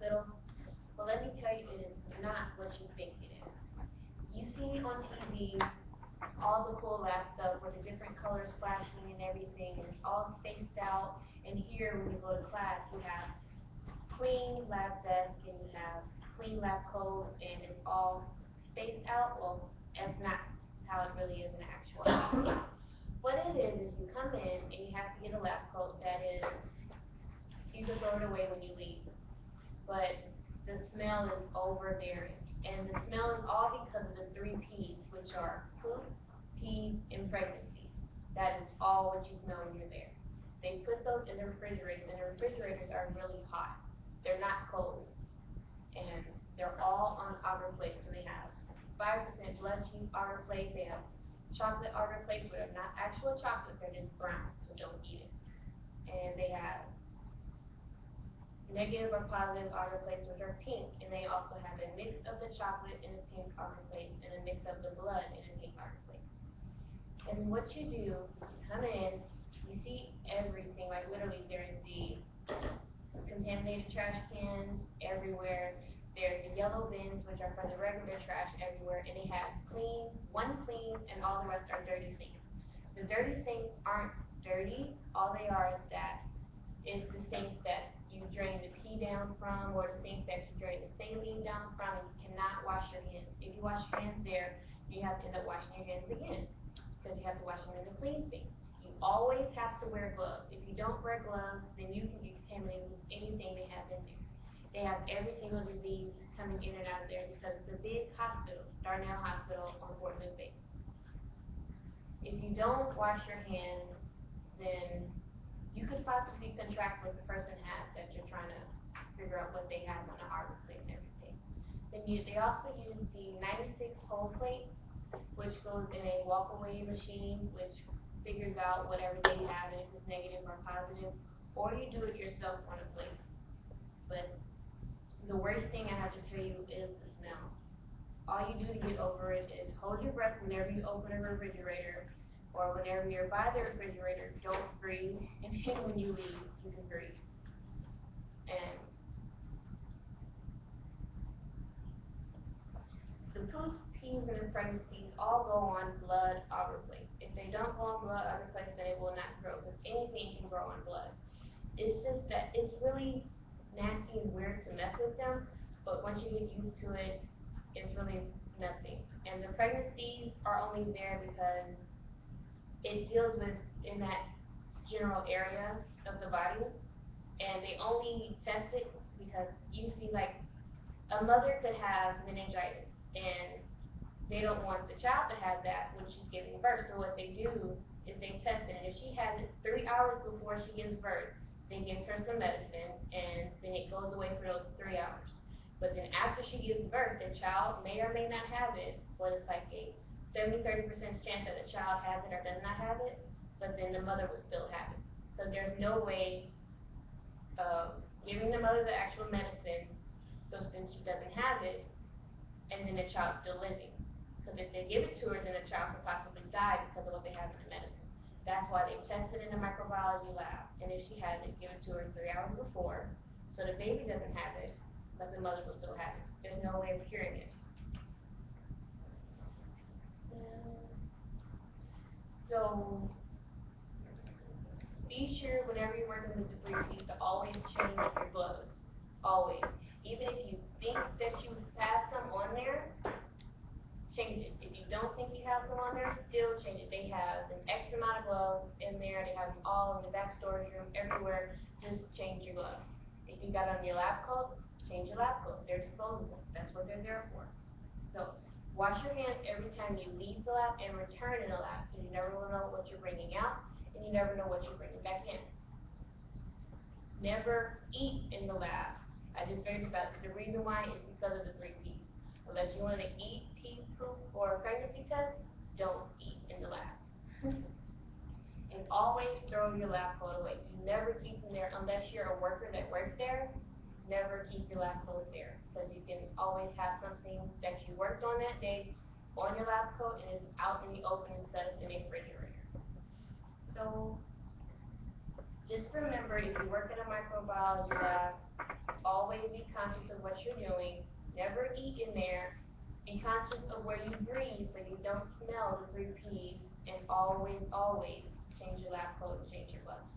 hospital. But let me tell you, it is not what you think it is. You see on TV all the cool lab stuff with the different colors flashing and everything, and it's all spaced out. And here, when you go to class, you have clean lab desk and you have clean lab coat, and it's all spaced out. Well, that's not how it really is in actuality. What it is you come in and you have to get a lab coat that is, you can throw it away when you leave, but the smell is overbearing. And the smell is all because of the three P's, which are poop, pee, and pregnancy. That is all what you smell when you're there. They put those in the refrigerators, and the refrigerators are really hot. They're not cold. And they're all on auger plates. So they have 5% blood cheese auger plates. They have chocolate auger plates, but they're not actual chocolate, they're just brown, so don't eat it. And they have negative or positive auger plates, which are pink, and they also have a mix of the chocolate in a pink auger plate and a mix of the blood in a pink auger plate. And what you do, you come in, you see everything, like literally there's the contaminated trash cans everywhere. There's the yellow bins, which are for the regular trash everywhere, and they have clean, one clean, and all the rest are dirty sinks. The dirty sinks aren't dirty, all they are is the sink that you drain the pee down from, or the sink that you drain the saline down from, and you cannot wash your hands. If you wash your hands there, you have to end up washing your hands again, because you have to wash them in a clean sink. You always have to wear gloves. If you don't wear gloves, then you can get contaminated with anything they have in there. They have every single disease coming in and out of there because it's a big hospital, Darnell Hospital on Fort Hood base. If you don't wash your hands, then you could possibly contract what the person has that you're trying to figure out what they have on the harbor plate and everything. They also use the 96 whole plates, which goes in a walk-away machine, which figures out whatever they have and if it's negative or positive, or you do it yourself on a plate. But the worst thing I have to tell you is the smell. All you do to get over it is hold your breath whenever you open a refrigerator, or whenever you're by the refrigerator, don't breathe, and then when you leave, you can breathe. And the poops, peas, and the pregnancies all go on blood auger plates. If they don't go on blood auger plates, then it will not grow, because anything can grow on blood. It's just that it's really nasty and weird to mess with them, but once you get used to it, it's really nothing. And the pregnancies are only there because it deals with in that general area of the body, and they only test it because usually, like, a mother could have meningitis, and they don't want the child to have that when she's giving birth. So what they do is they test it, and if she has it 3 hours before she gives birth, they give her some medicine, and then it goes away for those 3 hours. But then after she gives birth, the child may or may not have it, but it's like a 70-30% chance that the child has it or does not have it, but then the mother will still have it. So there's no way of giving the mother the actual medicine, so since she doesn't have it, and then the child's still living. Because if they give it to her, then the child could possibly die because of what they have in the medicine. That's why they test it in the microbiology lab, and if she has it, give it to her 3 hours before, so the baby doesn't have it, but the mother will still have it. There's no way of curing it. So be sure whenever you're working with debris piece to always change your gloves. Always. Even if you think that you have some on there, change it. If you don't think you have some on there, still change it. They have an extra amount of gloves in there. They have them all in the back storage room, everywhere. Just change your gloves. If you got on your lab coat, change your lab coat. They're disposable. That's what they're there for. So wash your hands every time you leave the lab and return in the lab, because you never will know what you're bringing out, and you never know what you're bringing back in. Never eat in the lab. I just figured about it. The reason why is because of the three P's. Unless you want to eat, pee, poop, or a pregnancy test, don't eat in the lab. And always throw your lab coat away. You never keep them there unless you're a worker that works there. Never keep your lab coat there, because you can always have something that you worked on that day on your lab coat and it's out in the open instead of in a refrigerator. So Just remember, if you work in a microbiology lab, always be conscious of what you're doing. Never eat in there. Be conscious of where you breathe so you don't smell the 3 Ps. And always, always change your lab coat and change your gloves.